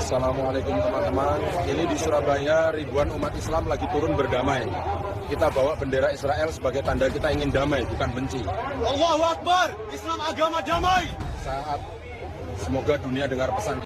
Assalamualaikum teman-teman. Ini di Surabaya ribuan umat Islam lagi turun berdamai. Kita bawa bendera Israel sebagai tanda kita ingin damai, bukan benci. Allahu Akbar, Islam agama damai. Saat semoga dunia dengar pesan.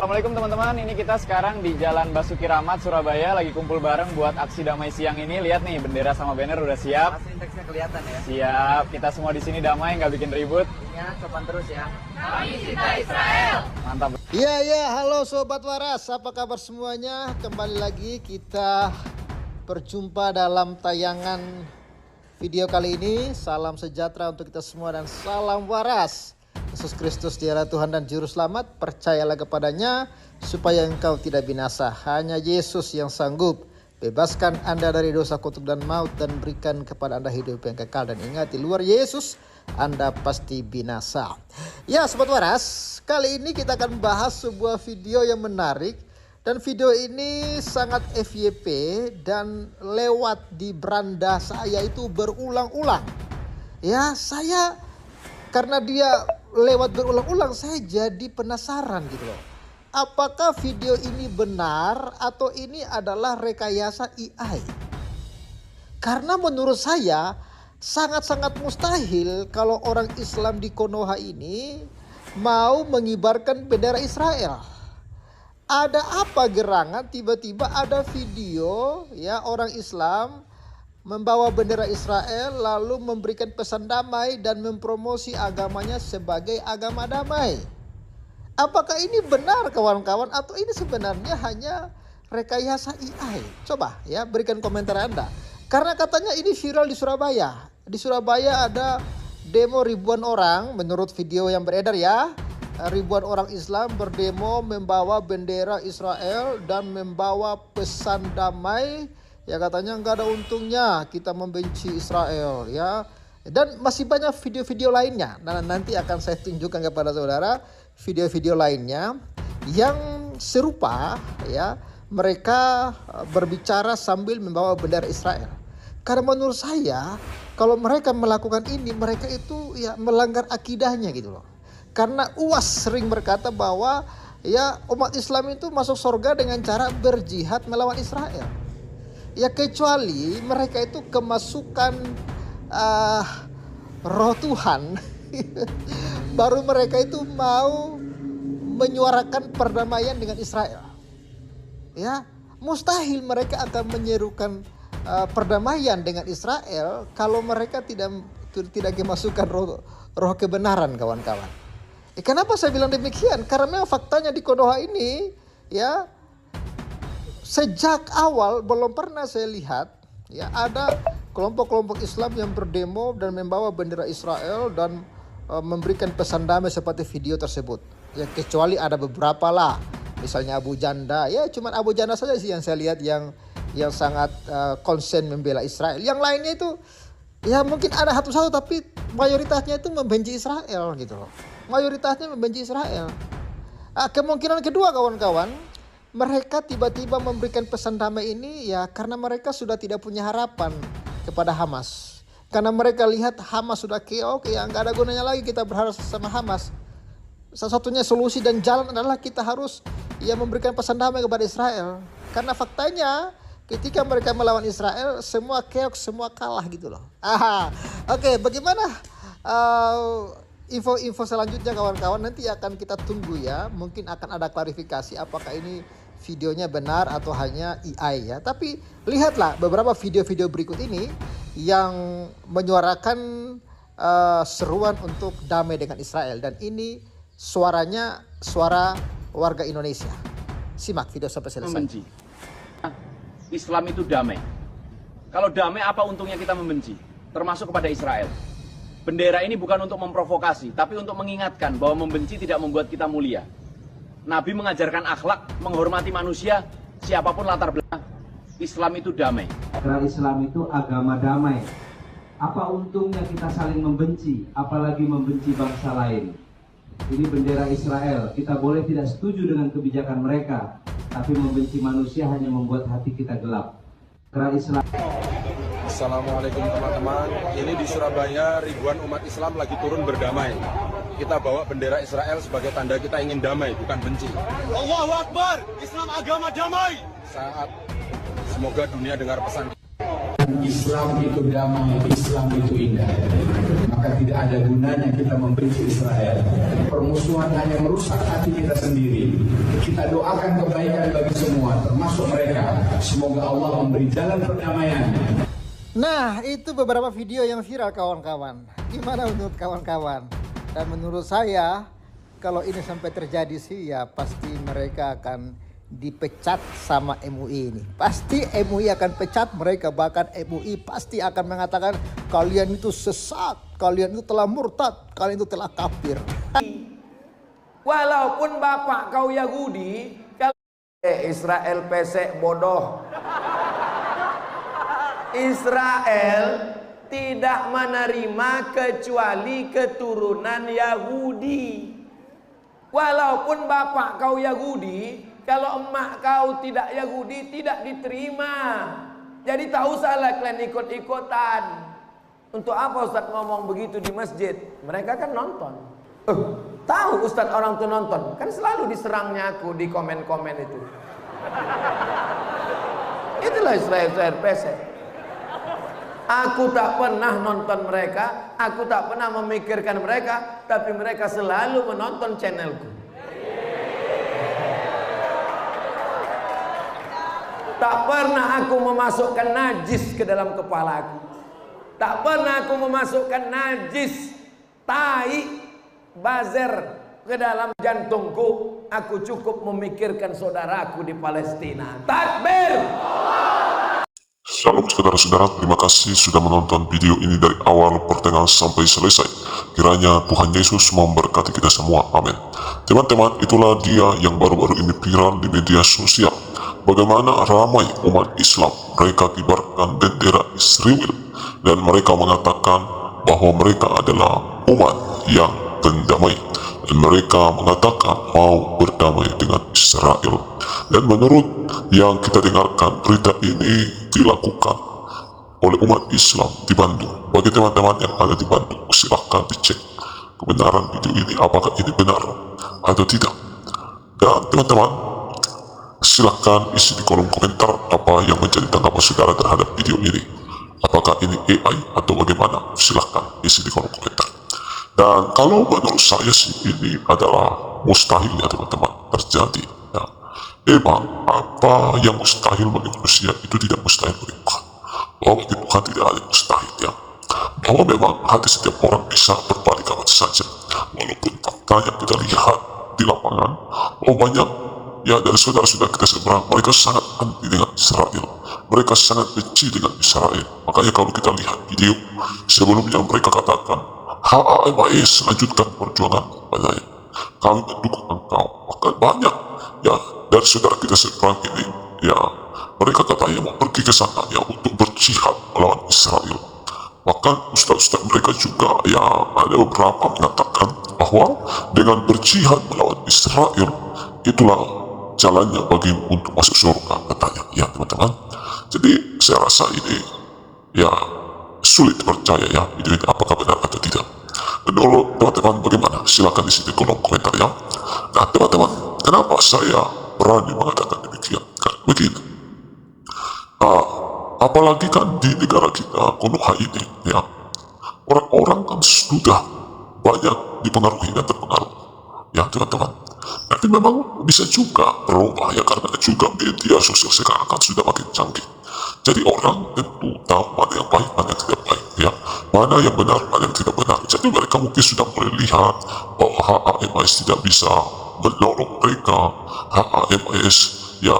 Assalamualaikum teman-teman, ini kita sekarang di Jalan Basuki Rahmat, Surabaya, lagi kumpul bareng buat aksi damai siang ini. Lihat nih, bendera sama banner udah siap. Masih indeksnya kelihatan ya. Siap, kita semua di sini damai, nggak bikin ribut. Ya, sopan terus ya. Kami cinta Israel. Mantap. Ya, halo Sobat Waras, apa kabar semuanya? Kembali lagi kita berjumpa dalam tayangan video kali ini. Salam sejahtera untuk kita semua dan salam waras. Yesus Kristus dialah Tuhan dan Juru Selamat, percayalah kepadanya supaya engkau tidak binasa. Hanya Yesus yang sanggup bebaskan Anda dari dosa, kutuk dan maut, dan berikan kepada Anda hidup yang kekal. Dan ingat, di luar Yesus Anda pasti binasa. Ya Sobat Waras, kali ini kita akan bahas sebuah video yang menarik. Dan video ini sangat FYP dan lewat di beranda saya itu berulang-ulang. Ya, karena dia lewat berulang-ulang, saya jadi penasaran gitu loh. Apakah video ini benar atau ini adalah rekayasa AI? Karena menurut saya sangat-sangat mustahil kalau orang Islam di Konoha ini mau mengibarkan bendera Israel. Ada apa gerangan tiba-tiba ada video ya orang Islam membawa bendera Israel lalu memberikan pesan damai dan mempromosi agamanya sebagai agama damai. Apakah ini benar kawan-kawan atau ini sebenarnya hanya rekayasa AI? Coba ya berikan komentar Anda. Karena katanya ini viral di Surabaya. Di Surabaya ada demo ribuan orang menurut video yang beredar ya. Ribuan orang Islam berdemo membawa bendera Israel dan membawa pesan damai. Ya katanya nggak ada untungnya kita membenci Israel ya. Dan masih banyak video-video lainnya. Nah, nanti akan saya tunjukkan kepada saudara video-video lainnya yang serupa ya. Mereka berbicara sambil membawa bendera Israel. Karena menurut saya kalau mereka melakukan ini mereka itu ya melanggar akidahnya gitu loh. Karena UAS sering berkata bahwa ya umat Islam itu masuk surga dengan cara berjihad melawan Israel. Ya kecuali mereka itu kemasukan roh Tuhan. Baru mereka itu mau menyuarakan perdamaian dengan Israel. Ya, mustahil mereka akan menyerukan perdamaian dengan Israel kalau mereka tidak kemasukan roh kebenaran kawan-kawan. Kenapa saya bilang demikian? Karena memang faktanya di Konoha ini ya sejak awal belum pernah saya lihat ya ada kelompok-kelompok Islam yang berdemo dan membawa bendera Israel dan memberikan pesan damai seperti video tersebut. Ya kecuali ada beberapa lah, misalnya Abu Janda. Ya cuman Abu Janda saja sih yang saya lihat yang sangat konsen membela Israel. Yang lainnya itu ya mungkin ada satu-satu tapi mayoritasnya itu membenci Israel gitu loh. Mayoritasnya membenci Israel. Kemungkinan kedua kawan-kawan, mereka tiba-tiba memberikan pesan damai ini ya karena mereka sudah tidak punya harapan kepada Hamas. Karena mereka lihat Hamas sudah oke ya nggak ada gunanya lagi kita berharap sama Hamas. Satu-satunya solusi dan jalan adalah kita harus ya memberikan pesan damai kepada Israel. Karena faktanya ketika mereka melawan Israel semua semua kalah gitu loh. Oke, bagaimana info-info selanjutnya kawan-kawan nanti akan kita tunggu ya. Mungkin akan ada klarifikasi apakah ini videonya benar atau hanya AI ya. Tapi lihatlah beberapa video-video berikut ini yang menyuarakan seruan untuk damai dengan Israel. Dan ini suaranya suara warga Indonesia. Simak video sampai selesai. Membenci. Islam itu damai. Kalau damai apa untungnya kita membenci? Termasuk kepada Israel. Bendera ini bukan untuk memprovokasi, tapi untuk mengingatkan bahwa membenci tidak membuat kita mulia. Nabi mengajarkan akhlak, menghormati manusia, siapapun latar belakang. Islam itu damai. Karena Islam itu agama damai. Apa untungnya kita saling membenci, apalagi membenci bangsa lain? Ini bendera Israel. Kita boleh tidak setuju dengan kebijakan mereka, tapi membenci manusia hanya membuat hati kita gelap. Karena Islam. Assalamualaikum teman-teman. Ini di Surabaya ribuan umat Islam lagi turun berdamai. Kita bawa bendera Israel sebagai tanda kita ingin damai, bukan benci. Allahu Akbar, Islam agama damai. Saat semoga dunia dengar pesan. Islam itu damai, Islam itu indah. Maka tidak ada gunanya kita membenci Israel. Permusuhan hanya merusak hati kita sendiri. Kita doakan kebaikan bagi semua, termasuk mereka. Semoga Allah memberi jalan perdamaian. Nah, itu beberapa video yang viral kawan-kawan. Gimana menurut kawan-kawan? Dan menurut saya, kalau ini sampai terjadi sih ya pasti mereka akan dipecat sama MUI ini. Pasti MUI akan pecat mereka, bahkan MUI pasti akan mengatakan kalian itu sesat, kalian itu telah murtad, kalian itu telah kafir. Walaupun bapak kau Yahudi, kalau Israel pesek bodoh. Israel tidak menerima kecuali keturunan Yahudi. Walaupun bapak kau Yahudi, kalau emak kau tidak Yahudi tidak diterima. Jadi tak usahlah kalian ikut-ikutan. Untuk apa Ustaz ngomong begitu di masjid? Mereka kan nonton. Tahu Ustaz orang tuh nonton? Kan selalu diserangnya aku di komen-komen itu. Itulah Israel pesek. Aku tak pernah nonton mereka, aku tak pernah memikirkan mereka, tapi mereka selalu menonton channelku. Tak pernah aku memasukkan najis ke dalam kepalaku. Tak pernah aku memasukkan najis, tai, bazer ke dalam jantungku. Aku cukup memikirkan saudaraku di Palestina. Takbir! Shalom saudara-saudara, terima kasih sudah menonton video ini dari awal pertengahan sampai selesai. Kiranya Tuhan Yesus memberkati kita semua, amin. Teman-teman, itulah dia yang baru-baru ini viral di media sosial. Bagaimana ramai umat Islam mereka kibarkan bendera Israel dan mereka mengatakan bahwa mereka adalah umat yang pendamai dan mereka mengatakan mau berdamai dengan Israel. Dan menurut yang kita dengarkan, berita ini dilakukan oleh umat Islam di Bandung. Bagi teman-teman yang ada di Bandung, silahkan dicek kebenaran video ini, apakah ini benar atau tidak. Dan teman-teman, silahkan isi di kolom komentar apa yang menjadi tanggapan saudara terhadap video ini. Apakah ini AI atau bagaimana? Silahkan isi di kolom komentar. Dan kalau menurut saya sih ini adalah mustahil ya teman-teman terjadi ya. Memang apa yang mustahil bagi manusia itu tidak mustahil bagi Tuhan. Bahwa bagi Tuhan tidak ada mustahil ya. Bahwa memang hati setiap orang bisa berbalik kapan saja. Walaupun fakta yang kita lihat di lapangan, banyak ya dari saudara-saudara kita seberang, mereka sangat anti dengan Israel. Mereka sangat benci dengan Israel. Makanya kalau kita lihat video sebelumnya, mereka katakan HAMAS lanjutkan perjuangan padanya. Kami mendukung engkau. Maka banyak ya dari saudara kita seberang ini ya, mereka katanya mau pergi ke sana ya untuk berjihad melawan Israel. Bahkan ustaz-ustaz mereka juga ya ada beberapa mengatakan bahwa dengan berjihad melawan Israel itulah jalannya bagi untuk masuk surga katanya ya teman-teman. Jadi saya rasa ini ya sulit percaya ya video ini apakah benar atau tidak. Menurut teman-teman bagaimana? Silakan isi di kolom komentar ya. Nah teman-teman, kenapa saya berani mengatakan demikian? Kan begini, apalagi kan di negara kita Konoha ini ya, orang-orang kan sudah banyak dipengaruhi dan terpengaruh ya teman-teman. Tapi memang bisa juga berubah ya, karena juga media sosial sekarang kan sudah makin canggih. Jadi orang tentu tahu mana yang baik, mana yang tidak baik ya, mana yang benar, mana yang tidak benar. Jadi mereka mungkin sudah mulai lihat bahwa HAMAS tidak bisa menolong mereka. HAMAS ya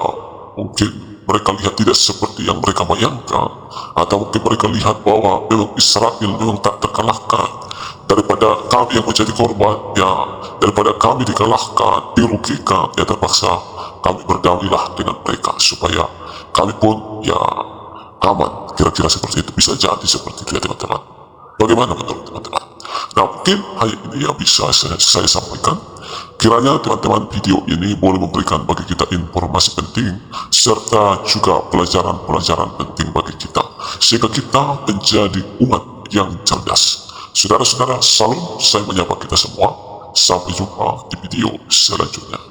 mungkin mereka lihat tidak seperti yang mereka bayangkan, atau mungkin mereka lihat bahwa memang Israel memang tak terkalahkan. Daripada kami yang menjadi korban ya, daripada kami dikalahkan, dirugikan ya, terpaksa kami berdamailah dengan mereka supaya kami pun ya aman. Kira-kira seperti itu, bisa jadi seperti itu ya teman-teman. Bagaimana menurut teman-teman? Nah mungkin hal ini yang bisa saya sampaikan. Kiranya teman-teman video ini boleh memberikan bagi kita informasi penting serta juga pelajaran-pelajaran penting bagi kita, sehingga kita menjadi umat yang cerdas. Saudara-saudara, salam, saya menyapa kita semua. Sampai jumpa di video selanjutnya.